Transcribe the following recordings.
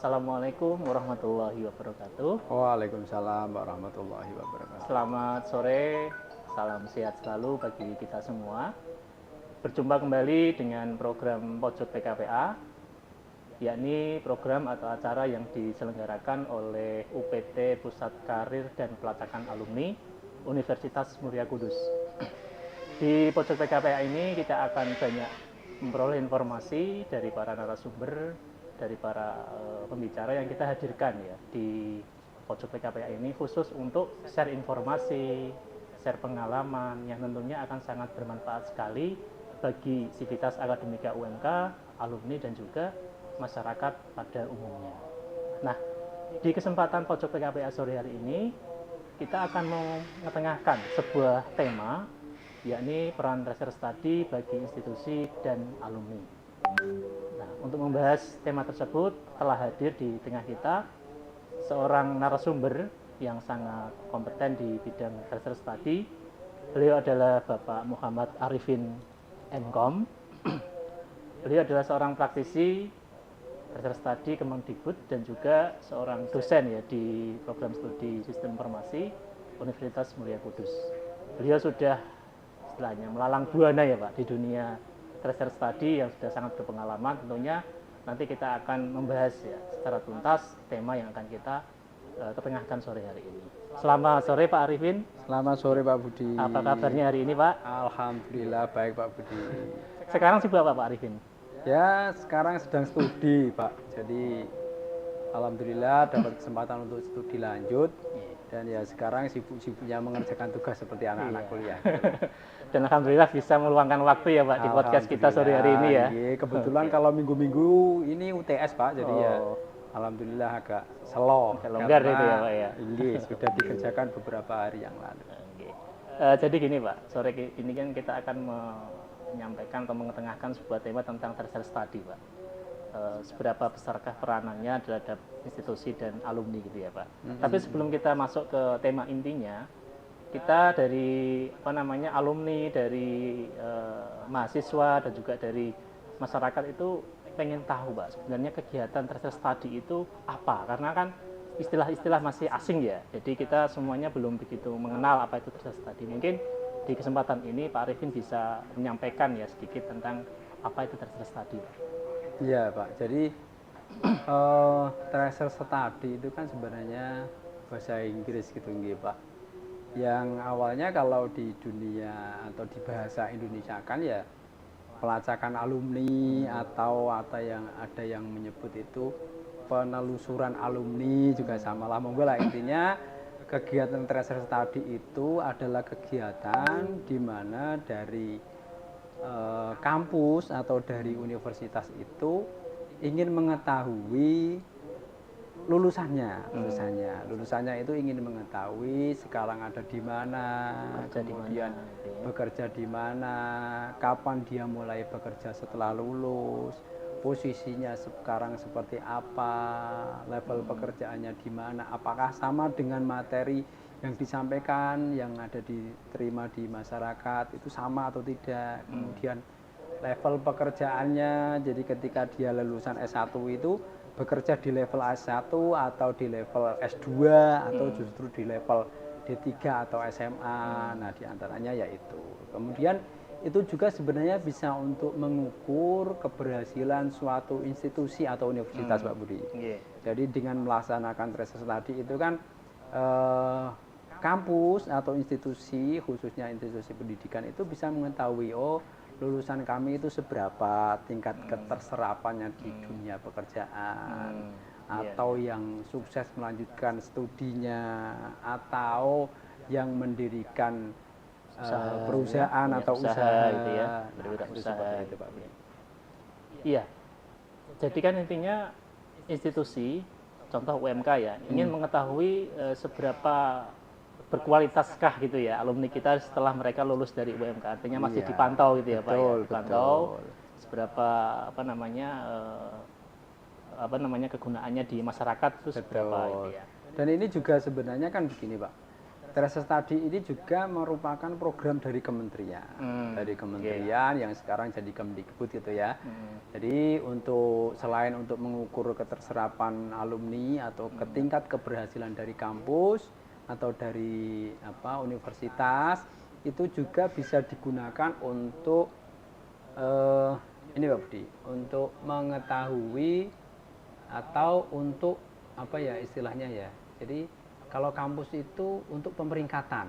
Assalamualaikum warahmatullahi wabarakatuh. Waalaikumsalam warahmatullahi wabarakatuh. Selamat sore, salam sehat selalu bagi kita semua. Berjumpa kembali dengan program Pojok PKPA, yakni program atau acara yang diselenggarakan oleh UPT Pusat Karir dan Pelacakan Alumni Universitas Muria Kudus. Di Pojok PKPA ini kita akan banyak memperoleh informasi dari para narasumber, dari para pembicara yang kita hadirkan ya di Pojok PKPA ini, khusus untuk share informasi, share pengalaman yang tentunya akan sangat bermanfaat sekali bagi sivitas akademika UMK, alumni dan juga masyarakat pada umumnya. Nah, di kesempatan Pojok PKPA sore hari ini kita akan mengetengahkan sebuah tema, yakni peran research study bagi institusi dan alumni. Nah, untuk membahas tema tersebut telah hadir di tengah kita seorang narasumber yang sangat kompeten di bidang research study. Beliau adalah Bapak Muhammad Arifin MKom. Beliau adalah seorang praktisi research study Kemendikbud dan juga seorang dosen ya di program studi Sistem Informasi Universitas Muria Kudus. Beliau sudah istilahnya melalang buana ya Pak di dunia research study yang sudah sangat berpengalaman. Tentunya nanti kita akan membahas ya secara tuntas tema yang akan kita ketengahkan sore hari ini. Selamat sore Pak Arifin. Selamat sore Pak Budi. Apa kabarnya hari ini Pak? Alhamdulillah baik Pak Budi. Sekarang sibuk apa Pak Arifin? Ya sekarang sedang studi Pak. Jadi alhamdulillah dapat kesempatan untuk studi lanjut. Dan ya sekarang sibuk-sibuknya mengerjakan tugas seperti anak-anak kuliah. Dan alhamdulillah bisa meluangkan waktu ya Pak di podcast kita sore hari ini ya. Kebetulan kalau minggu-minggu ini UTS Pak, jadi ya alhamdulillah agak slow. Longgar itu ya Pak ya. Ini sudah dikerjakan beberapa hari yang lalu. Jadi gini Pak, sore ini kan kita akan menyampaikan atau mengetengahkan sebuah tema tentang research study Pak. Seberapa besarkah peranannya terhadap institusi dan alumni gitu ya Pak. Tapi sebelum kita masuk ke tema intinya, kita dari alumni, dari mahasiswa dan juga dari masyarakat itu pengen tahu Pak, sebenarnya kegiatan research study itu apa? Karena kan istilah-istilah masih asing ya, jadi kita semuanya belum begitu mengenal apa itu research study. Mungkin di kesempatan ini Pak Arifin bisa menyampaikan ya sedikit tentang apa itu research study Pak. Iya Pak, jadi research study itu kan sebenarnya bahasa Inggris gitu nggih Pak. Yang awalnya kalau di dunia atau di bahasa Indonesia kan ya pelacakan alumni atau ada yang menyebut itu penelusuran alumni juga samalah, monggo lah. Intinya kegiatan research study itu adalah kegiatan di mana dari kampus atau dari universitas itu ingin mengetahui lulusannya itu ingin mengetahui sekarang ada di mana, kemudian bekerja di mana, kapan dia mulai bekerja setelah lulus, posisinya sekarang seperti apa, level pekerjaannya di mana, apakah sama dengan materi yang disampaikan, yang ada diterima di masyarakat itu sama atau tidak. Kemudian level pekerjaannya, jadi ketika dia lulusan S1 itu bekerja di level S1 atau di level S2 atau justru di level D3 atau SMA. Nah, diantaranya yaitu. Kemudian itu juga sebenarnya bisa untuk mengukur keberhasilan suatu institusi atau universitas Pak Budi. Jadi dengan melaksanakan research study itu kan kampus atau institusi, khususnya institusi pendidikan itu bisa mengetahui lulusan kami itu seberapa tingkat keterserapannya di dunia pekerjaan, atau yang sukses melanjutkan studinya, atau yang mendirikan perusahaan atau usaha gitu ya, berwirausaha itu Pak. Iya. Jadi kan intinya institusi, contoh UMK ya, ingin mengetahui seberapa berkualitaskah gitu ya alumni kita setelah mereka lulus dari UMK, artinya masih dipantau gitu ya Pak ya, dipantau seberapa kegunaannya di masyarakat itu seberapa gitu ya. Dan ini juga sebenarnya kan begini Pak, Trace Study ini juga merupakan program dari kementerian, yang sekarang jadi Kemdikbud gitu ya. Jadi selain untuk mengukur keterserapan alumni atau tingkat keberhasilan dari kampus atau dari universitas, itu juga bisa digunakan untuk ini Pak Budi, untuk mengetahui atau untuk istilahnya ya. Jadi kalau kampus itu untuk pemeringkatan,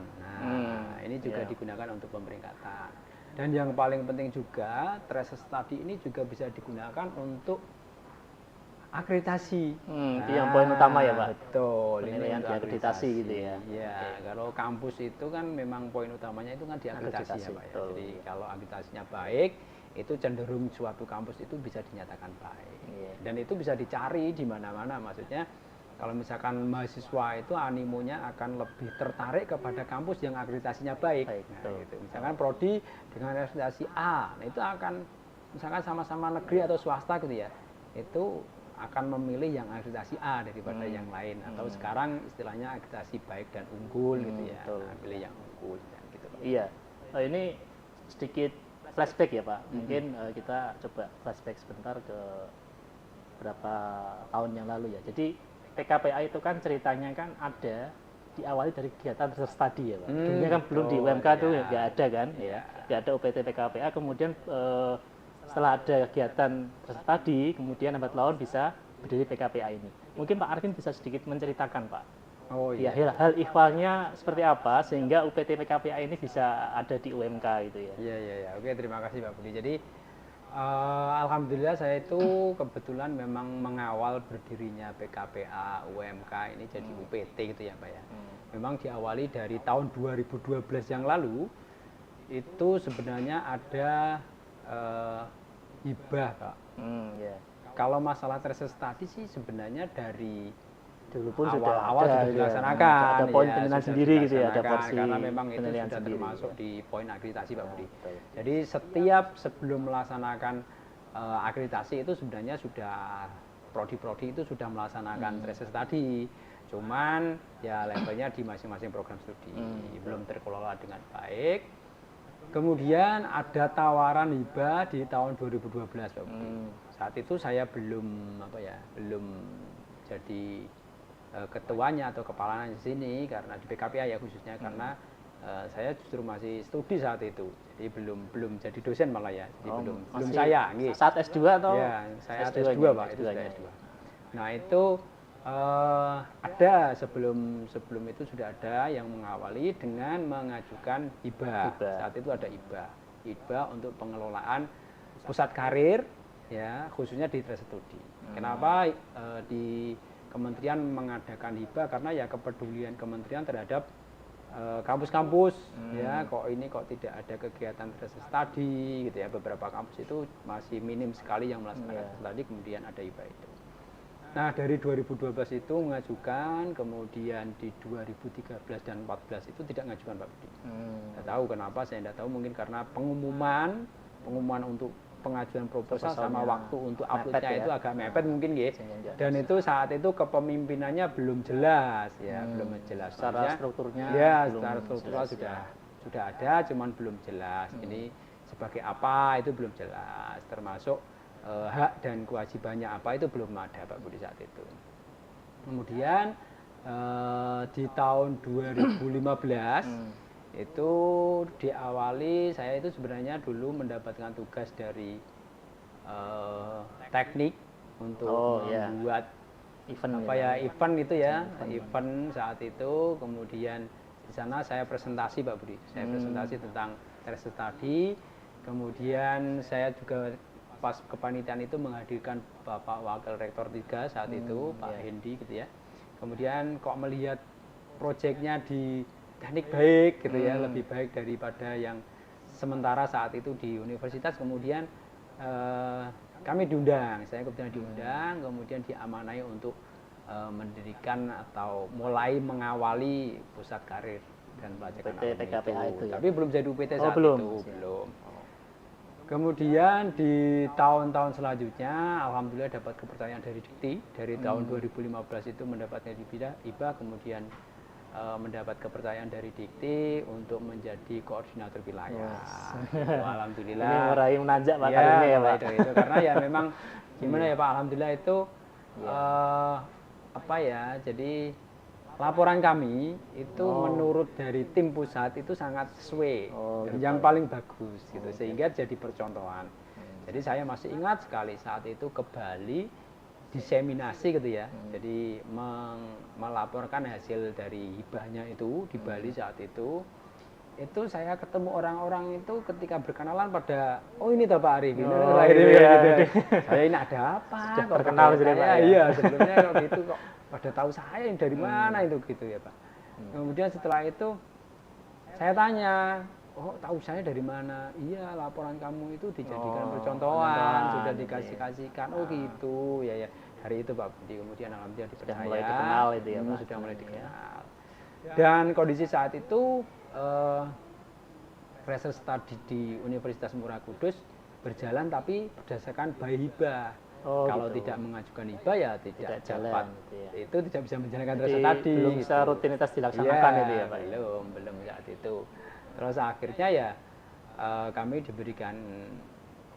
ini juga digunakan untuk pemeringkatan. Dan yang paling penting juga, Trace Study ini juga bisa digunakan untuk akreditasi. Itu yang poin utama ya Pak? Betul, penilaian di akreditasi gitu ya. Iya, kalau kampus itu kan memang poin utamanya itu kan di akreditasi ya Pak ya. Jadi kalau akreditasinya baik, itu cenderung suatu kampus itu bisa dinyatakan baik. Dan itu bisa dicari di mana-mana, maksudnya kalau misalkan mahasiswa itu animonya akan lebih tertarik kepada kampus yang akreditasinya baik. Gitu. Misalkan prodi dengan akreditasi A, itu akan misalkan sama-sama negeri atau swasta gitu ya, itu akan memilih yang akreditasi A daripada yang lain. Atau sekarang istilahnya akreditasi baik dan unggul gitu ya, pilih yang unggul gitu. Iya, ini sedikit flashback ya Pak. Mungkin kita coba flashback sebentar ke berapa tahun yang lalu ya. Jadi PKPA itu kan ceritanya kan ada diawali dari kegiatan research study ya Pak. Dulunya kan belum di UMK tuh nggak ada kan, nggak ada UPT PKPA. Kemudian setelah ada kegiatan research study, kemudian lambat laun bisa berdiri PKPA ini. Mungkin Pak Arvin bisa sedikit menceritakan Pak. Hal ihwalnya seperti apa sehingga UPT PKPA ini bisa ada di UMK gitu ya. Iya. Oke, terima kasih Pak Budi. Jadi alhamdulillah saya itu kebetulan memang mengawal berdirinya PKPA UMK ini jadi UPT gitu ya Pak ya. Memang diawali dari tahun 2012 yang lalu itu sebenarnya ada hibah Pak. Kalau masalah Trace Study sih sebenarnya dari dulu pun awal sudah dilaksanakan. Ada poin penilaian sendiri gitu ya, ada porsi karena memang itu sudah sendiri, termasuk di poin akreditasi Pak Budi. Jadi setiap sebelum melaksanakan akreditasi itu sebenarnya sudah prodi-prodi itu sudah melaksanakan Trace Study. Cuman ya levelnya di masing-masing program studi belum terkelola dengan baik. Kemudian ada tawaran hibah di tahun 2012 Pak Budi. Saat itu saya belum jadi ketuanya atau kepalanya di sini karena di PKPA ya khususnya karena saya justru masih studi saat itu, jadi belum jadi dosen malah ya, jadi belum saya. Saat S2 atau? Ya, saya S2 Pak, itu sudah S2. Nah itu ada sebelum itu sudah ada yang mengawali dengan mengajukan hibah. Saat itu ada hibah untuk pengelolaan pusat karir ya khususnya di Trace Study. Kenapa di kementerian mengadakan hibah karena ya kepedulian kementerian terhadap kampus-kampus ya kok tidak ada kegiatan Trace Study gitu ya, beberapa kampus itu masih minim sekali yang melaksanakan studi, kemudian ada hibah itu. Nah dari 2012 itu mengajukan, kemudian di 2013 dan 2014 itu tidak mengajukan Pak Budi. Tidak tahu kenapa, saya tidak tahu, mungkin karena pengumuman untuk pengajuan proposal sama waktu untuk uploadnya itu agak mepet mungkin ya. Dan itu saat itu kepemimpinannya belum jelas ya, belum jelas. Secara strukturnya ya, secara struktural sudah ada, cuman belum jelas. Ini sebagai apa itu belum jelas, termasuk hak dan kewajibannya apa itu belum ada Pak Budi saat itu. Kemudian di tahun 2015 itu diawali, saya itu sebenarnya dulu mendapatkan tugas dari teknik untuk membuat event itu ya, event saat itu. Kemudian di sana saya presentasi Pak Budi, saya presentasi tentang Trace Study. Kemudian saya juga pas kepanitiaan itu menghadirkan Bapak Wakil Rektor 3 saat itu, Pak Hendi gitu ya. Kemudian kok melihat proyeknya di teknik baik gitu ya, lebih baik daripada yang sementara saat itu di universitas. Kemudian kami diundang, saya kebetulan diundang, kemudian diamanai untuk mendirikan atau mulai mengawali pusat karir dan pelajaran PKPA itu ya? Tapi belum jadi UPT saat itu, belum. Kemudian di tahun-tahun selanjutnya alhamdulillah dapat kepercayaan dari Dikti, dari tahun 2015 itu mendapatkan hibah, kemudian mendapat kepercayaan dari Dikti untuk menjadi koordinator wilayah. Gitu, alhamdulillah. Ini meraih menanjak Pak Ya, karirnya ya mulai Pak. dari itu karena ya memang gimana ya Pak, alhamdulillah itu apa ya, jadi laporan kami itu menurut dari tim pusat itu sangat sesuai dan gitu. yang paling bagus gitu, sehingga jadi percontohan. Jadi saya masih ingat sekali saat itu ke Bali diseminasi gitu ya. Jadi melaporkan hasil dari hibahnya itu di Bali saat itu saya ketemu orang-orang itu ketika berkenalan pada, oh ini toh Pak Arif, ini gitu. Saya ini ada apa? Sudah kok terkenal pada sudah, saya, Pak, ya? Iya, sebelumnya kok gitu kok pada tahu saya ini dari mana itu gitu ya Pak. Kemudian setelah itu saya tanya, oh tahu saya dari mana? Iya, laporan kamu itu dijadikan percontohan, sudah dikasih-kasihkan. Oh gitu, ya ya. Hari itu Pak Budi, kemudian alhamdulillah dipercaya. Sudah mulai dikenal itu ya Pak. Sudah mulai dikenal. Dan kondisi saat itu research study di Universitas Muara Kudus berjalan tapi berdasarkan by hibah. Kalau gitu. tidak mengajukan hibah ya tidak jalan, dapat. gitu ya. Itu tidak bisa menjalankan Jadi research study. belum bisa gitu. rutinitas dilaksanakan itu ya Pak. Belum saat itu. Terus akhirnya ya kami diberikan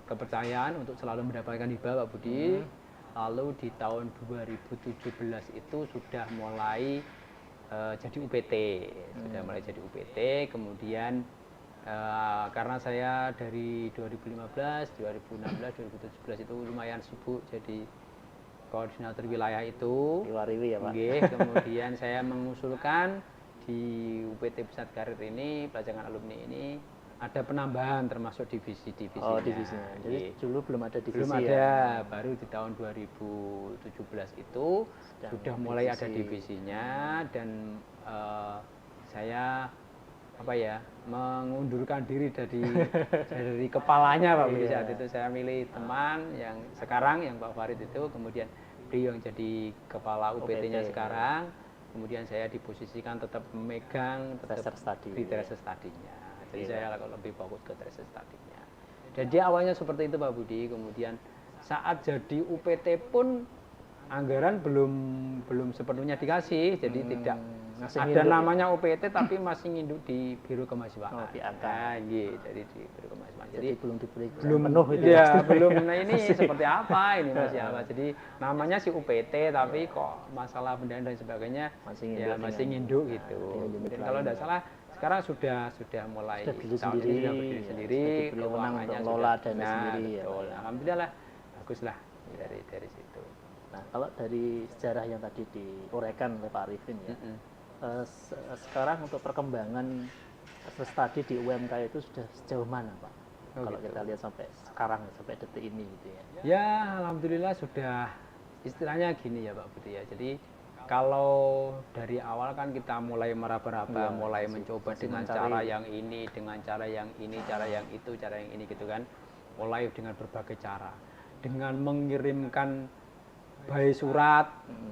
kepercayaan untuk selalu mendapatkan hibah Pak Budi. Lalu di tahun 2017 itu sudah mulai jadi UPT, sudah mulai jadi UPT. Kemudian karena saya dari 2015, 2016, 2017 itu lumayan sibuk jadi koordinator wilayah itu. Diwariwi ya Pak. Kemudian saya mengusulkan di UPT Pusat Karir ini, pelajaran alumni ini ada penambahan termasuk divisi-divisinya. Oh, divisinya. Jadi dulu belum ada divisi belum ada, baru di tahun 2017 itu sudah mulai ada divisinya dan saya mengundurkan diri dari kepalanya Pak Budi. Saat itu saya milih teman yang sekarang yang Pak Farid itu, kemudian beliau yang jadi kepala UPT-nya sekarang, kemudian saya diposisikan tetap memegang di research study-nya. Jadi saya lebih fokus ke research study-nya. Jadi awalnya seperti itu Pak Budi, kemudian saat jadi UPT pun anggaran belum sepenuhnya dikasih, jadi tidak ada namanya UPT tapi masih nginduk di Biro Kemahasiswaan. Jadi di Biro Kemahasiswaan. Jadi belum diberi penuh itu. Ya, belum. Nah ini seperti apa ini masih apa. Jadi namanya si UPT tapi kok masalah pendanaan dan sebagainya masih nginduk gitu. Kemudian kalau tidak salah sekarang sudah mulai tahun ini sudah berdiri sendiri, keuangannya mengelola dana sendiri. Betul. Alhamdulillah lah, baguslah dari situ. Nah, kalau dari sejarah yang tadi diuraikan oleh Pak Arifin ya, sekarang untuk perkembangan research study di UMK itu sudah sejauh mana Pak? Kalau kita lihat sampai sekarang, sampai detik ini gitu ya. Ya, alhamdulillah sudah, istilahnya gini ya Pak Budi ya. Jadi kalau dari awal kan kita mulai meraba-raba, mulai mencoba dengan cara yang ini, dengan cara yang ini, cara yang itu, cara yang ini gitu kan. Mulai dengan berbagai cara. Dengan mengirimkan by surat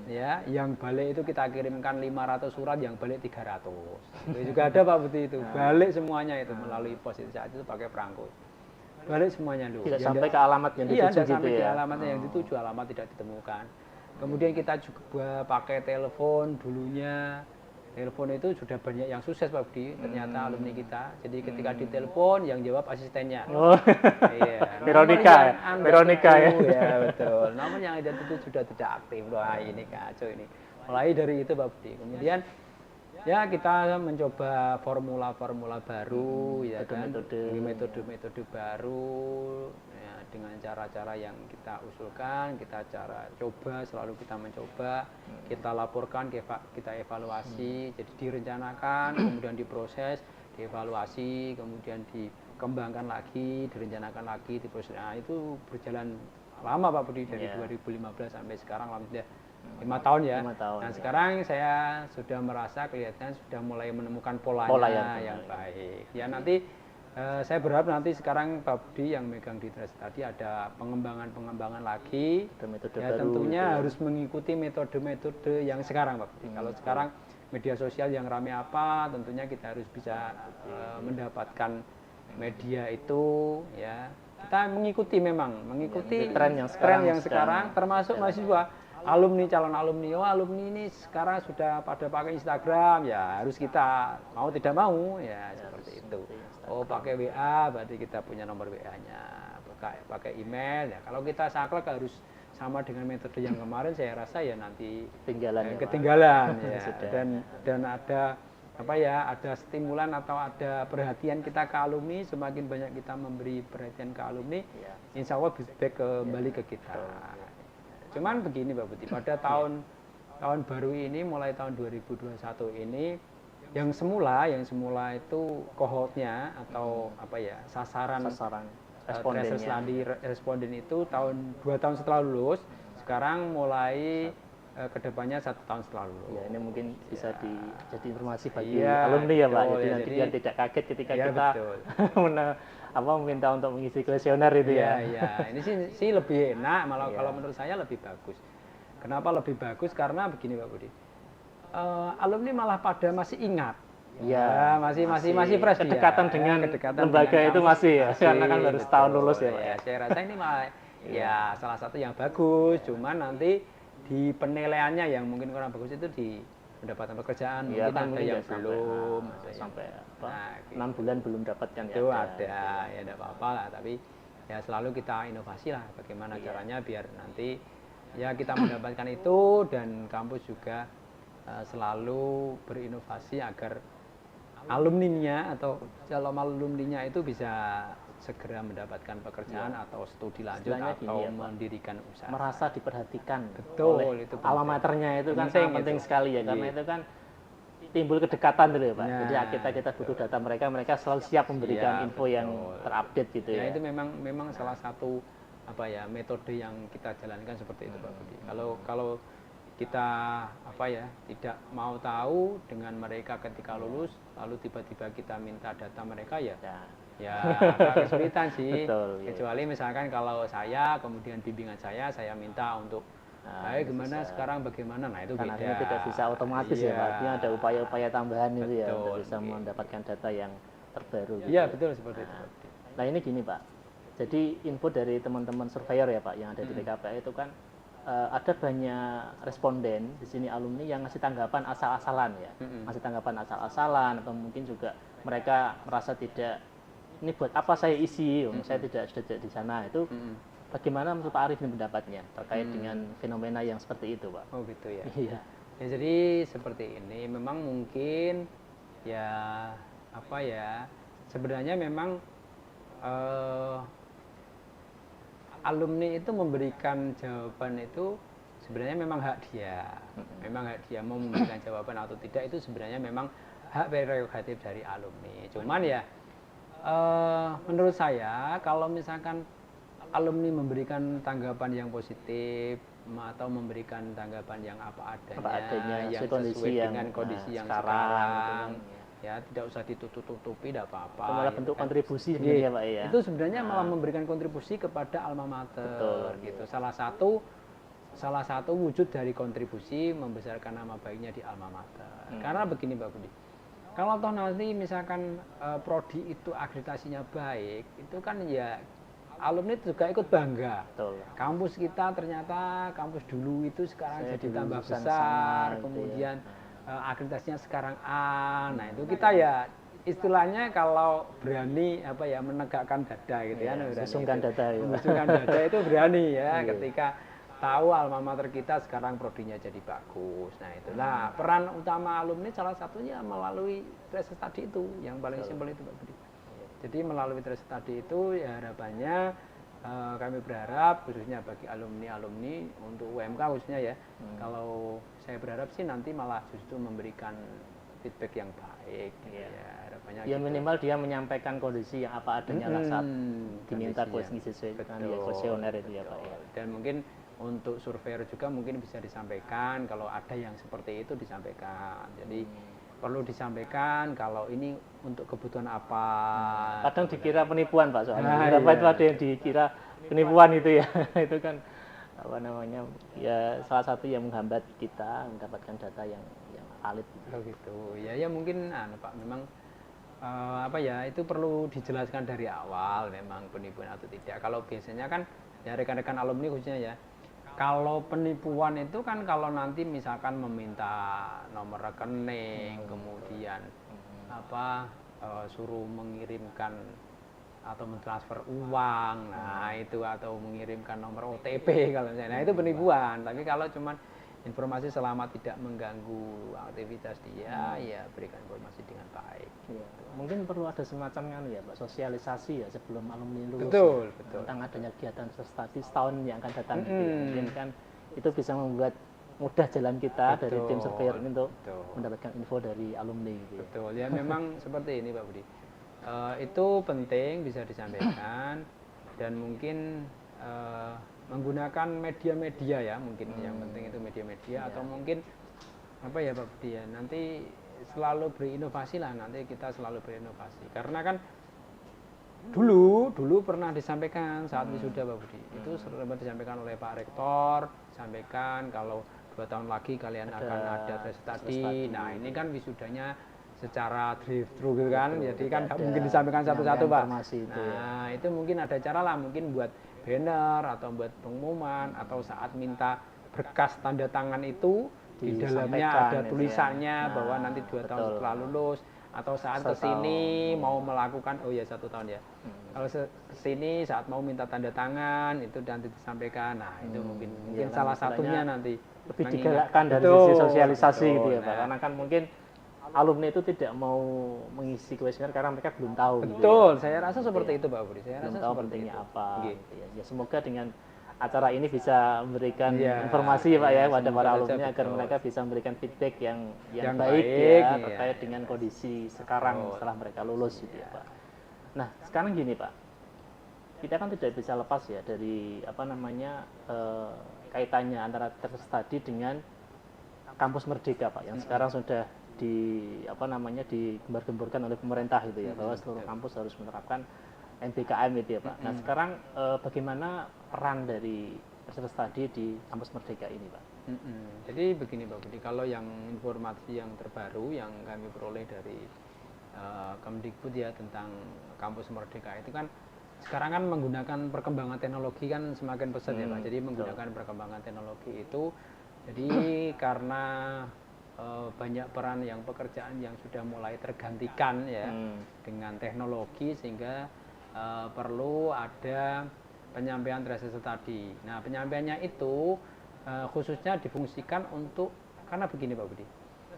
ya, yang balik itu kita kirimkan 500 surat, yang balik 300. Itu juga ada Pak Budi itu. Balik semuanya itu melalui pos itu, saat itu pakai perangko. Balik semuanya dulu. Tidak sampai ke alamat yang dituju gitu ya. Iya, sampai ke alamatnya yang dituju, alamat tidak ditemukan. Kemudian kita juga pakai telepon dulunya. Telepon itu sudah banyak yang sukses Pak Budi, ternyata alumni kita. Jadi ketika ditelepon yang jawab asistennya. Iya. Veronica ya. Ya betul. Namun yang itu sudah tidak aktif. Wah ini kacau ini. Mulai dari itu Pak Budi. Kemudian ya kita mencoba formula-formula baru, ya kan, metode-metode baru. Dengan cara-cara yang kita usulkan, kita coba, selalu kita mencoba, kita laporkan, kita evaluasi, jadi direncanakan, kemudian diproses, dievaluasi, kemudian dikembangkan lagi, direncanakan lagi, diproses. Nah itu berjalan lama Pak Budi, dari 2015 sampai sekarang, alhamdulillah 5 tahun ya. 5 tahun, nah sekarang saya sudah merasa kelihatan sudah mulai menemukan polanya yang baik. Ya nanti saya berharap nanti sekarang Pak Budi yang megang di research tadi ada pengembangan lagi. Metode ya baru tentunya gitu. Harus mengikuti metode-metode yang sekarang Pak Budi. Kalau sekarang media sosial yang ramai apa, tentunya kita harus bisa mendapatkan media itu ya. Kita mengikuti tren yang sekarang termasuk mahasiswa. alumni, calon alumni, oh alumni ini sekarang sudah pada pakai Instagram, ya harus kita mau tidak mau ya seperti itu. Oh pakai WA, berarti kita punya nomor WA-nya. Pakai email, ya kalau kita saklek harus sama dengan metode yang kemarin, saya rasa ya nanti ketinggalan ya. Dan ada apa ya, ada stimulan atau ada perhatian kita ke alumni, semakin banyak kita memberi perhatian ke alumni, insya Allah feedback kembali ke kita. Cuman begini Pak Budi, pada tahun baru ini, mulai tahun 2021 ini, yang semula itu kohortnya atau apa ya, sasaran responden itu 2 tahun setelah lulus, sekarang mulai kedepannya 1 tahun setelah lulus. Ya, ini mungkin bisa jadi informasi bagi alumni ya Pak. Jadi nanti biar tidak kaget ketika kita meminta untuk mengisi kuesioner itu ya. Iya, ini sih lebih enak, malah kalau menurut saya lebih bagus. Kenapa lebih bagus? Karena begini Pak Budi, alumni malah pada masih ingat. Ya, masih fresh kedekatan dengan lembaga itu masih ya, karena kan baru setahun lulus ya Pak. Ya, saya rasa ini malah ya salah satu yang bagus. Cuman nanti di penilaiannya yang mungkin kurang bagus itu di pendapatan pekerjaan, ya, mungkin ada yang belum, sampai 6 bulan belum dapatkan itu ada ya tidak apa-apa lah, tapi ya selalu kita inovasi lah bagaimana caranya biar nanti ya kita mendapatkan itu, dan kampus juga selalu berinovasi agar alumninya atau calon alumninya itu bisa segera mendapatkan pekerjaan atau studi lanjut atau mendirikan usaha. Merasa diperhatikan. Betul, itu alma maternya itu kan sangat penting sekali ya, karena itu kan timbul kedekatan dulu ya Pak. Jadi kita butuh data mereka selalu siap memberikan info yang terupdate gitu ya. Itu memang salah satu apa ya, metode yang kita jalankan seperti itu Pak Budi. Kalau kita apa ya, tidak mau tahu dengan mereka ketika lulus, lalu tiba-tiba kita minta data mereka ya agak kesulitan sih. Betul, kecuali misalkan kalau saya kemudian bimbingan saya minta untuk gimana sekarang bagaimana, nah itu karena beda. Tidak bisa otomatis ya Pak, artinya ada upaya-upaya tambahan itu ya untuk bisa mendapatkan data yang terbaru. Iya betul seperti itu. Nah ini gini Pak, jadi info dari teman-teman surveyor ya Pak yang ada di PKPA itu kan ada banyak responden di sini alumni yang ngasih tanggapan asal-asalan ya, ngasih tanggapan asal-asalan, atau mungkin juga mereka merasa tidak, ini buat apa saya isi, saya tidak sudah di sana itu. Bagaimana menurut Pak Arif ini pendapatnya terkait dengan fenomena yang seperti itu Pak? Oh gitu ya. Iya. Ya jadi seperti ini, memang mungkin ya apa ya, sebenarnya memang alumni itu memberikan jawaban itu sebenarnya memang hak dia. Memang hak dia mau memberikan jawaban atau tidak, itu sebenarnya memang hak prerogatif dari alumni. Cuman ya menurut saya kalau misalkan alumni memberikan tanggapan yang positif atau memberikan tanggapan yang apa adanya yang sesuai dengan kondisi yang sekarang, ya tidak usah ditutup-tutupi, tidak apa-apa. Malah bentuk kontribusi sebenarnya Pak ya. Itu sebenarnya malah memberikan kontribusi kepada alma mater. Betul, gitu. Salah satu wujud dari kontribusi membesarkan nama baiknya di alma mater. Karena begini Pak Budi, kalau toh nanti misalkan prodi itu akreditasinya baik, itu kan ya alumni juga ikut bangga. Betul. Kampus kita ternyata kampus dulu itu sekarang jadi tambah besar, kemudian akreditasinya sekarang A. Nah itu kita ya istilahnya kalau berani apa ya, menegakkan dada gitu ya, mengusungkan dada itu berani ya ketika tahu alma mater kita sekarang prodinya jadi bagus. Nah itulah peran utama alumni, salah satunya melalui trace study itu yang paling simpel itu Pak Budi. Jadi melalui trace study itu ya harapannya kami berharap khususnya bagi alumni untuk UMK khususnya ya, kalau saya berharap sih nanti malah justru memberikan feedback yang baik. Ya harapannya ya gitu. Minimal dia menyampaikan kondisi yang apa adanya lah saat diminta sesuai dengan kuesioner itu ya Pak ya. Dan mungkin untuk surveyor juga mungkin bisa disampaikan kalau ada yang seperti itu, disampaikan. Jadi perlu disampaikan kalau ini untuk kebutuhan apa. Kadang dikira penipuan Pak soalnya. Itu ada yang dikira penipuan itu ya. Itu kan apa namanya ya salah satu yang menghambat kita mendapatkan data yang valid. Oh gitu. Ya mungkin Pak memang apa ya, itu perlu dijelaskan dari awal memang penipuan atau tidak. Kalau biasanya kan ya rekan-rekan alumni khususnya ya, Kalau penipuan itu kan kalau nanti misalkan meminta nomor rekening, kemudian apa suruh mengirimkan atau mentransfer uang, nah itu atau mengirimkan nomor OTP kalau misalnya, nah itu penipuan. Tapi kalau cuman informasi selama tidak mengganggu aktivitas dia, ya berikan informasi dengan baik. Iya. Mungkin perlu ada semacam kan ya Pak, sosialisasi ya sebelum alumni lulus. Betul, ya, betul. Tentang adanya kegiatan studi setahun yang akan datang gitu ya. Mungkin kan itu bisa membuat mudah jalan kita dari tim surveyor ini untuk mendapatkan info dari alumni gitu ya. Betul, ya memang seperti ini Pak Budi. Itu penting bisa disampaikan dan mungkin menggunakan media-media ya, mungkin yang penting itu media-media atau mungkin apa ya Pak Budi ya, nanti selalu berinovasi lah, nanti kita selalu berinovasi karena kan dulu pernah disampaikan saat wisuda Pak Budi, itu sempat disampaikan oleh Pak Rektor, sampaikan kalau 2 tahun lagi kalian akan ada tes study. Nah ini kan wisudanya secara drive-thru gitu kan, jadi kan mungkin disampaikan satu-satu Pak. Nah itu mungkin ada cara lah, mungkin buat banner atau buat pengumuman atau saat minta berkas tanda tangan itu di dalamnya ada tulisannya bahwa nanti 2 tahun setelah lulus atau saat kesini mau melakukan 1 tahun ya. Kalau kesini saat mau minta tanda tangan itu nanti disampaikan. Nah itu mungkin salah satunya nanti lebih digalakkan dari sisi sosialisasi gitu ya Pak, karena kan mungkin alumni itu tidak mau mengisi kuesioner karena mereka belum tahu. Betul, gitu ya. Saya rasa seperti itu Pak Budi. Saya belum rasa tahu pentingnya apa. Gitu ya. Ya semoga dengan acara ini bisa memberikan informasi Pak ya pada para alumni agar mereka bisa memberikan feedback yang baik ya terkait dengan kondisi sekarang setelah mereka lulus gitu ya Pak. Nah sekarang gini Pak, kita kan tidak bisa lepas ya dari apa namanya kaitannya antara terstudi dengan kampus Merdeka Pak yang sekarang sudah digembar-gemborkan oleh pemerintah gitu ya, bahwa seluruh kampus harus menerapkan MBKM gitu ya Pak. Nah sekarang bagaimana peran dari terstudi di kampus Merdeka ini Pak? Jadi begini Pak Budi, kalau yang informasi yang terbaru yang kami peroleh dari Kemdikbud ya tentang kampus Merdeka itu kan sekarang kan menggunakan perkembangan teknologi kan semakin pesat ya Pak. Jadi menggunakan perkembangan teknologi itu, jadi karena banyak peran yang pekerjaan yang sudah mulai tergantikan ya dengan teknologi sehingga perlu ada penyampaian traces study. Nah penyampaiannya itu khususnya difungsikan untuk, karena begini Pak Budi,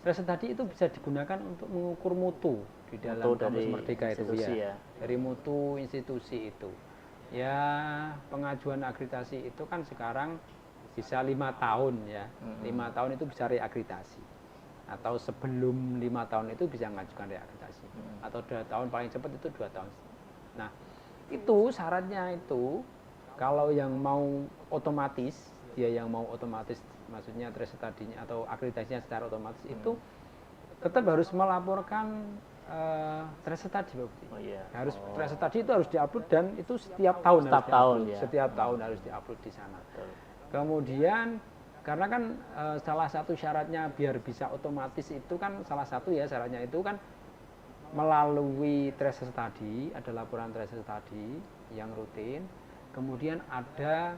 traces study itu bisa digunakan untuk mengukur mutu di dalam kampus Merdeka itu ya, dari mutu institusi itu ya. Pengajuan akreditasi itu kan sekarang bisa 5 tahun ya, 5 tahun itu bisa reakreditasi atau sebelum 5 tahun itu bisa mengajukan reakreditasi atau 2 tahun paling cepat itu 2 tahun. Nah itu syaratnya itu kalau yang mau otomatis, dia yang mau otomatis maksudnya trace study-nya atau akreditasinya secara otomatis itu tetap harus melaporkan trace study. Harus trace study itu harus diupload dan itu setiap tahun setiap tahun harus diupload di sana. Kemudian karena kan salah satu syaratnya biar bisa otomatis itu kan salah satu ya syaratnya itu kan melalui trace study, ada laporan trace study yang rutin, kemudian ada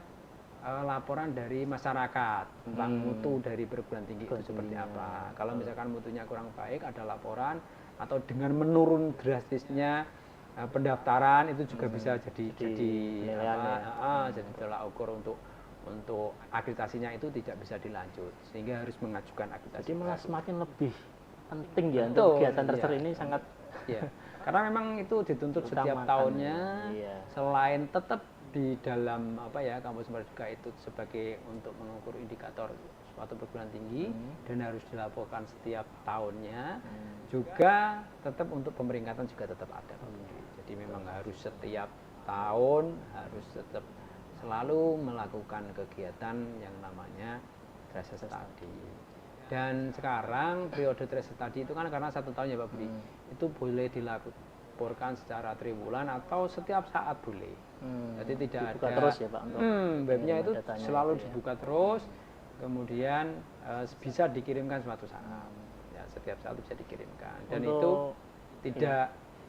laporan dari masyarakat tentang mutu dari perguruan tinggi itu seperti apa. Kalau misalkan mutunya kurang baik ada laporan, atau dengan menurun drastisnya pendaftaran itu juga bisa jadi tolak ukur untuk akreditasinya itu tidak bisa dilanjut sehingga harus mengajukan akreditasi. Jadi malah semakin lebih penting ya untuk kegiatan terser ini sangat karena memang itu dituntut setiap tahunnya selain tetap di dalam kampus Merdeka itu sebagai untuk mengukur indikator suatu perguruan tinggi dan harus dilaporkan setiap tahunnya, juga tetap untuk pemeringkatan juga tetap ada. Jadi memang harus setiap tahun harus tetap selalu melakukan kegiatan yang namanya trace study. Dan sekarang periode trace study itu kan karena 1 tahun ya Pak Budi, itu boleh dilaporkan secara triwulan atau setiap saat boleh. Jadi tidak dibuka ada terus ya Pak untuk webnya itu selalu dibuka terus, kemudian bisa dikirimkan suatu saat. Ya, setiap saat bisa dikirimkan. Dan itu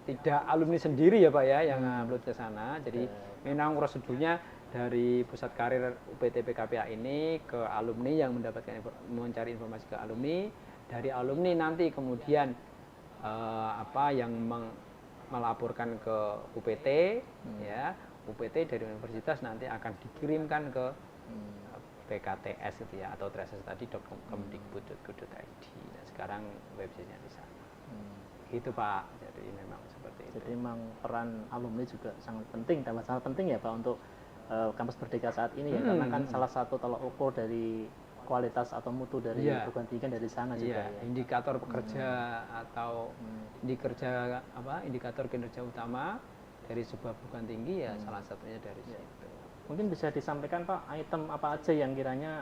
tidak alumni sendiri ya Pak ya yang upload ke sana. Jadi memang prosedurnya dari pusat karir UPT PKPA ini ke alumni yang mencari informasi ke alumni, dari alumni nanti kemudian yang melaporkan ke UPT, ya UPT dari universitas nanti akan dikirimkan ke PKTS itu ya, atau tresestadi.kemdikbud.go.id. Nah, sekarang websitenya di sana. Gitu Pak, jadi memang seperti itu. Jadi memang peran alumni juga sangat penting, dan sangat penting ya Pak untuk kampus Merdeka saat ini ya, karena kan salah satu tolak ukur dari kualitas atau mutu dari perguruan tinggi kan dari sana juga ya. Indikator pekerja atau indikator kinerja utama dari sebuah perguruan tinggi ya salah satunya dari situ. Mungkin bisa disampaikan Pak, item apa aja yang kiranya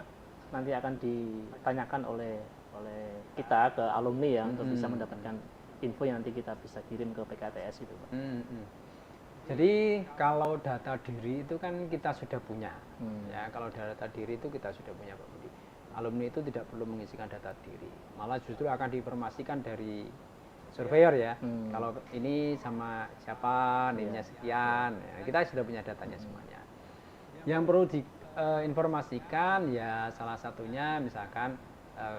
nanti akan ditanyakan oleh kita ke alumni ya, untuk bisa mendapatkan info yang nanti kita bisa kirim ke PKTS itu Pak. Jadi kalau data diri itu kan kita sudah punya, ya kalau data diri itu kita sudah punya Pak Budi. Alumni itu tidak perlu mengisikan data diri, malah justru akan diinformasikan dari surveyor ya. Kalau ini sama siapa, nilainya sekian, ya, kita sudah punya datanya semuanya. Yang perlu diinformasikan ya salah satunya misalkan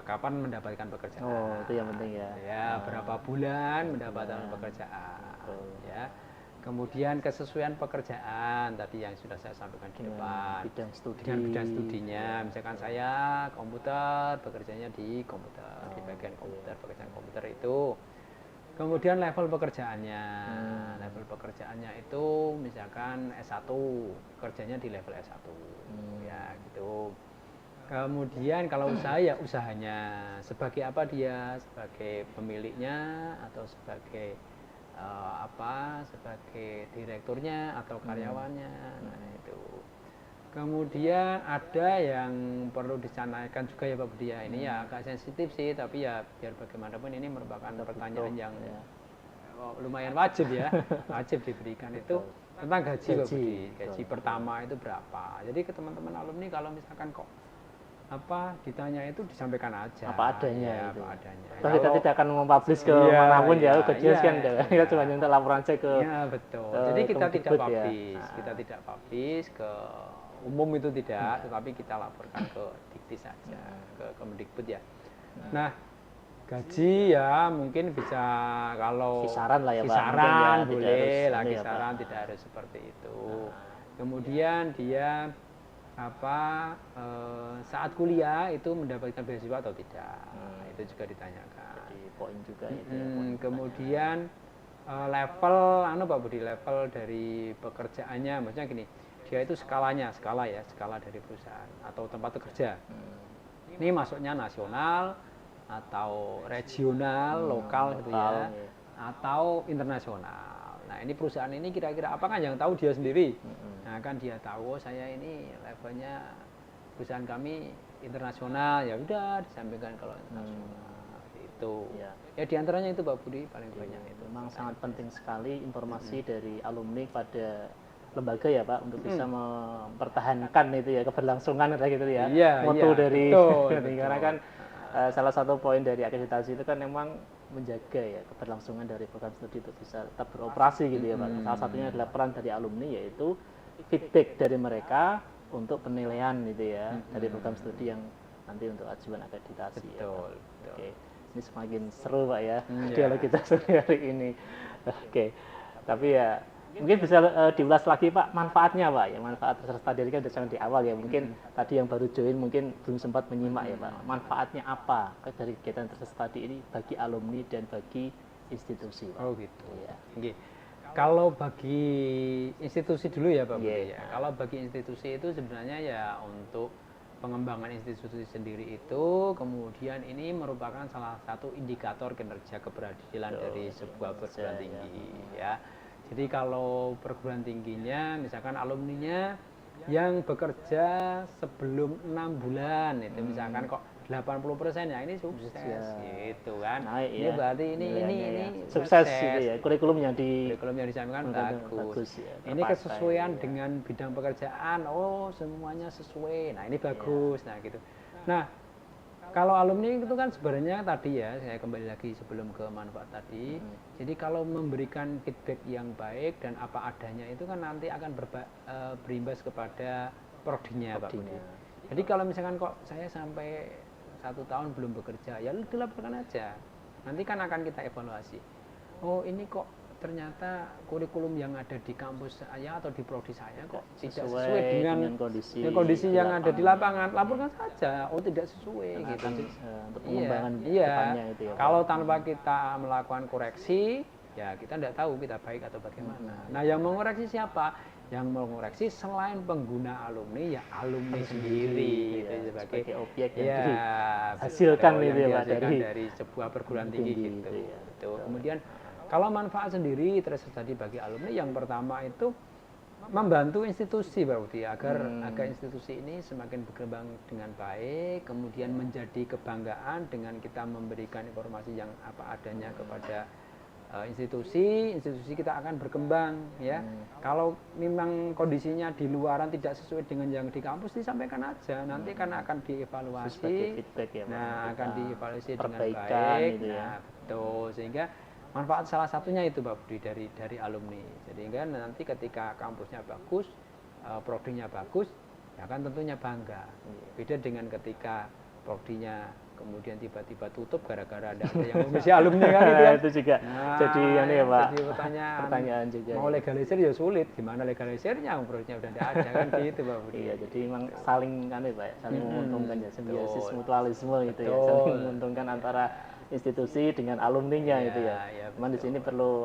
kapan mendapatkan pekerjaan. Oh, itu yang penting ya. Ya, berapa bulan mendapatkan pekerjaan. Ya. Kemudian kesesuaian pekerjaan tadi yang sudah saya sampaikan di depan. Bidang studi. Dengan bidang studinya, misalkan saya komputer, bekerjanya di komputer, di bagian komputer, pekerjaan komputer itu. Kemudian level pekerjaannya, level pekerjaannya itu misalkan S1, kerjanya di level S1, ya gitu. Kemudian kalau usaha ya usahanya, sebagai apa dia, sebagai pemiliknya atau sebagai sebagai direkturnya atau karyawannya. Nah itu. Kemudian ada yang perlu dicanangkan juga ya Pak Budi ya. Ini ya agak sensitif sih, tapi ya biar bagaimanapun ini merupakan pertanyaan yang lumayan wajib ya, wajib diberikan itu tentang gaji Pak Budi. Gaji pertama itu berapa? Jadi ke teman-teman alumni kalau misalkan kok ditanya itu disampaikan aja apa adanya ya, itu. Apa adanya. Kalau kita tidak akan mempublish ke manapun ya, gajinya sekian kita cuma minta laporan saja ke. Ya betul. Jadi kita tidak publish, kita tidak publish ke umum itu tidak, tetapi kita laporkan ke Dikti saja, ke Kemdikbud ya. Nah, gaji ya mungkin bisa kalau kisaran lah ya Pak. Kisaran ya, boleh lah, kisaran tidak harus seperti itu. Kemudian dia saat kuliah itu mendapatkan beasiswa atau tidak, itu juga ditanyakan. Jadi poin juga itu. Kemudian level Pak Budi, level dari pekerjaannya, maksudnya gini, dia itu skala dari perusahaan atau tempat kerja. Ini masuknya nasional atau regional, lokal gitu ya, atau internasional. Nah ini perusahaan ini kira-kira apa kan yang tahu dia sendiri. Nah kan dia tahu saya ini levelnya perusahaan kami internasional, ya udah disampaikan kalau internasional itu. Ya diantaranya itu Pak Budi paling banyak itu. Memang sangat penting sekali informasi dari alumni pada lembaga ya Pak, untuk bisa mempertahankan itu ya keberlangsungan gitu ya. Mutu dari karena kan salah satu poin dari akreditasi itu kan memang menjaga ya keberlangsungan dari program studi itu bisa tetap beroperasi gitu ya Pak. Salah satunya adalah peran dari alumni, yaitu feedback dari mereka untuk penilaian gitu ya dari program studi yang nanti untuk ajuan akreditasi. Betul. Oke. Ini semakin seru Pak ya dialog kita sore hari ini. Oke. Tapi ya mungkin bisa diulas lagi Pak manfaatnya Pak ya, manfaat peserta didik kan sudah di awal ya, mungkin tadi yang baru join mungkin belum sempat menyimak ya Pak, manfaatnya apa dari kegiatan peserta didik ini bagi alumni dan bagi institusi Pak? Oh gitu ya. Kalau bagi institusi dulu ya Pak Budi ya. Kalau bagi institusi itu sebenarnya ya untuk pengembangan institusi sendiri itu, kemudian ini merupakan salah satu indikator kinerja keberhasilan dari sebuah perguruan tinggi ya. Jadi kalau perguruan tingginya, misalkan alumninya yang bekerja sebelum 6 bulan, itu misalkan kok 80% ya ini sukses, gitu kan. Naik, ini berarti ini sukses gitu ya. Kurikulum yang disampaikan bagus. Ya, ini kesesuaian dengan bidang pekerjaan, semuanya sesuai. Nah ini bagus, nah gitu. Nah Kalau alumni itu kan sebenarnya tadi ya, saya kembali lagi sebelum ke manfaat tadi. Jadi kalau memberikan feedback yang baik dan apa adanya itu kan nanti akan berimbas kepada prodinya, Pak Budi. Jadi kalau misalkan kok saya sampai 1 tahun belum bekerja, ya dilaporkan aja. Nanti kan akan kita evaluasi. Oh ini kok ternyata kurikulum yang ada di kampus saya atau di prodi saya kok tidak sesuai dengan kondisi yang ada di lapangan. Laporkan saja, oh tidak sesuai gitu. Untuk pengembangan depannya itu ya. Kalau tanpa kita melakukan koreksi, ya kita tidak tahu kita baik atau bagaimana. Nah yang mengoreksi siapa? Yang mengoreksi selain pengguna alumni ya alumni sendiri ya, gitu, sebagai objek yang dihasilkan gitu ya Pak dari sebuah perguruan tinggi gitu. Kemudian kalau manfaat sendiri terjadi bagi alumni, yang pertama itu membantu institusi Pak Budi agar institusi ini semakin berkembang dengan baik, kemudian menjadi kebanggaan dengan kita memberikan informasi yang apa adanya kepada institusi kita akan berkembang ya. Kalau memang kondisinya di luaran tidak sesuai dengan yang di kampus, disampaikan aja, nanti kan akan dievaluasi. Feedback ya, nah akan dievaluasi dengan baik gitu ya. Betul, sehingga manfaat salah satunya itu Pak Budi dari alumni. Jadi kan nanti ketika kampusnya bagus, prodinya bagus, ya kan tentunya bangga. Beda dengan ketika prodinya kemudian tiba-tiba tutup gara-gara ada yang mengisi alumni kan gitu ya. Itu juga jadi ini ya Pak. Jadi pertanyaan juga. Mau legalisir ya sulit, gimana legalisirnya? Prodinya udah tidak ada kan gitu Pak Budi. Iya, jadi memang saling kan ya Pak, saling menguntungkan ya, simbiosis mutualisme gitu ya, saling menguntungkan antara institusi dengan alumninya gitu ya. Cuman di sini perlu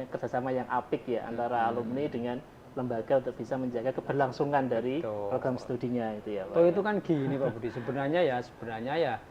kerjasama yang apik ya antara alumni dengan lembaga untuk bisa menjaga keberlangsungan dari program studinya itu ya Pak. Itu kan gini Pak Budi, sebenarnya ya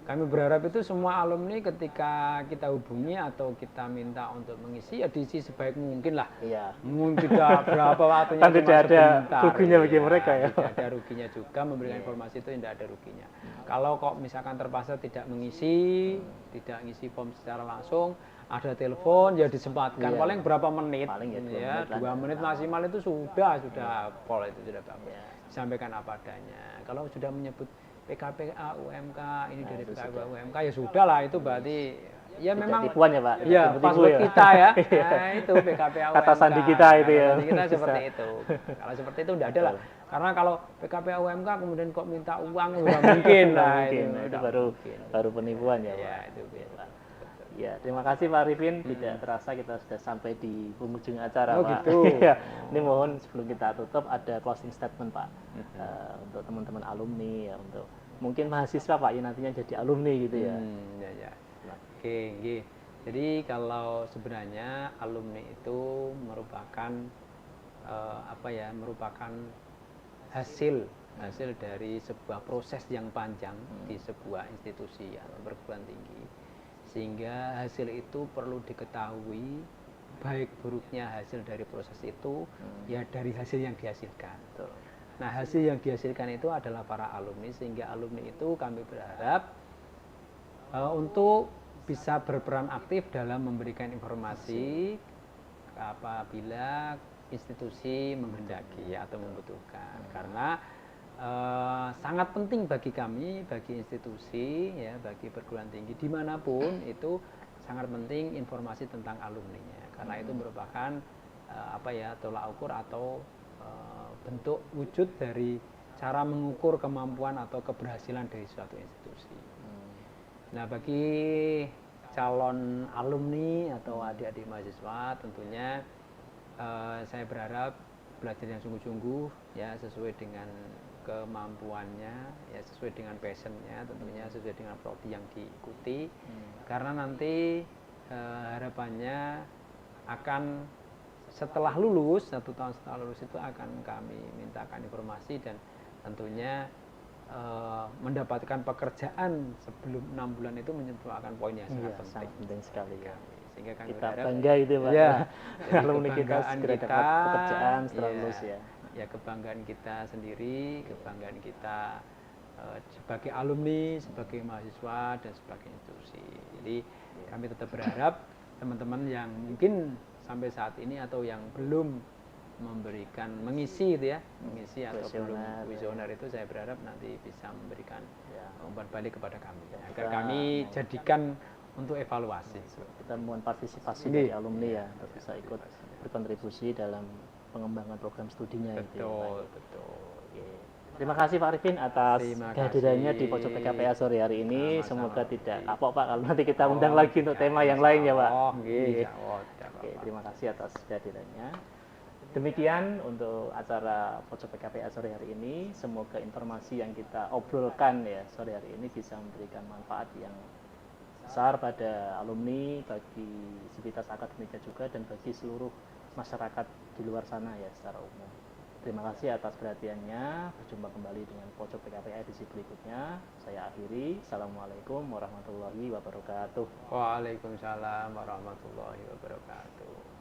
kami berharap itu semua alumni ketika kita hubungi atau kita minta untuk mengisi ya diisi sebaik mungkin lah. Iya. Mungkin tidak berapa waktunya. Tidak ada ruginya bagi mereka ya. Tidak ada ruginya juga, memberikan informasi itu tidak ada ruginya. Kalau kok misalkan terpaksa tidak mengisi, tidak ngisi form secara langsung, ada telepon ya disempatkan paling berapa menit. Paling ya 2 menit maksimal itu sudah pol itu sudah bagus. Sampaikan apa adanya. Kalau sudah menyebut PKPA UMK ini dari PKPA UMK ya sudah lah, itu berarti ya memang tipuan ya Pak. Ya password kita ya. Nah, itu PKPA UMK. Kata sandi kita itu ya. Kita seperti itu. Kalau seperti itu tidak ada lah. Karena kalau PKPA UMK kemudian kok minta uang nggak mungkin lah. Itu baru penipuan ya Pak. Ya itu Pak. Ya, terima kasih Pak Arifin. Tidak terasa kita sudah sampai di penghujung acara Pak. Gitu. Ini mohon sebelum kita tutup ada closing statement Pak untuk teman-teman alumni ya, untuk mungkin mahasiswa Pak yang nantinya jadi alumni gitu ya. Oke. Jadi kalau sebenarnya alumni itu merupakan merupakan hasil dari sebuah proses yang panjang di sebuah institusi atau perguruan tinggi. Sehingga hasil itu perlu diketahui, baik buruknya hasil dari proses itu ya dari hasil yang dihasilkan. Nah hasil yang dihasilkan itu adalah para alumni, sehingga alumni itu kami berharap untuk bisa berperan aktif dalam memberikan informasi apabila institusi menghendaki atau membutuhkan. Karena sangat penting bagi kami, bagi institusi, ya, bagi perguruan tinggi dimanapun itu sangat penting informasi tentang alumninya, karena itu merupakan tolak ukur atau bentuk wujud dari cara mengukur kemampuan atau keberhasilan dari suatu institusi. Nah bagi calon alumni atau adik-adik mahasiswa tentunya saya berharap belajar yang sungguh-sungguh ya, sesuai dengan kemampuannya ya, sesuai dengan passionnya, tentunya sesuai dengan prodi yang diikuti. Karena nanti harapannya akan setelah lulus, 1 tahun setelah lulus itu akan kami mintakan informasi dan tentunya mendapatkan pekerjaan sebelum 6 bulan itu merupakan poin yang sangat penting sekali ya. Sehingga kami kita berharap, bangga gitu Pak ya, alumni kita segera dapat pekerjaan setelah lulus ya. Ya kebanggaan kita sendiri, kebanggaan kita sebagai alumni, sebagai mahasiswa dan sebagai institusi. Jadi kami tetap berharap teman-teman yang mungkin sampai saat ini atau yang belum mengisi gitu ya, mengisi atau belum Kuesioner, kuesioner itu saya berharap nanti bisa memberikan Ya. umpan balik kepada kami agar Kita- kami jadikan untuk evaluasi. Kita mohon partisipasi Ini, dari alumni iya, ya untuk iya, bisa ikut partisipasi. berkontribusi dalam pengembangan program studinya itu ya, Pak. Betul, betul. Oke. Terima kasih Pak Arifin atas Terima kehadirannya kasih. di Pojok PKPA sore hari ini. Sama-sama, Semoga Pak tidak Budi. kapok Pak kalau nanti kita undang Oh, lagi untuk tidak, tema yang insya lain ya Pak. Allah, nggih, Oke. insya Allah, tidak Oke, apa-apa. terima kasih atas kehadirannya. Demikian untuk acara Pojok PKPA sore hari ini. Semoga informasi yang kita obrolkan ya sore hari ini bisa memberikan manfaat yang besar pada alumni, bagi sivitas akademika juga, dan bagi seluruh masyarakat di luar sana ya secara umum. Terima kasih atas perhatiannya. Berjumpa kembali dengan Pojok PKPA edisi berikutnya. Saya akhiri. Assalamualaikum warahmatullahi wabarakatuh. Waalaikumsalam warahmatullahi wabarakatuh.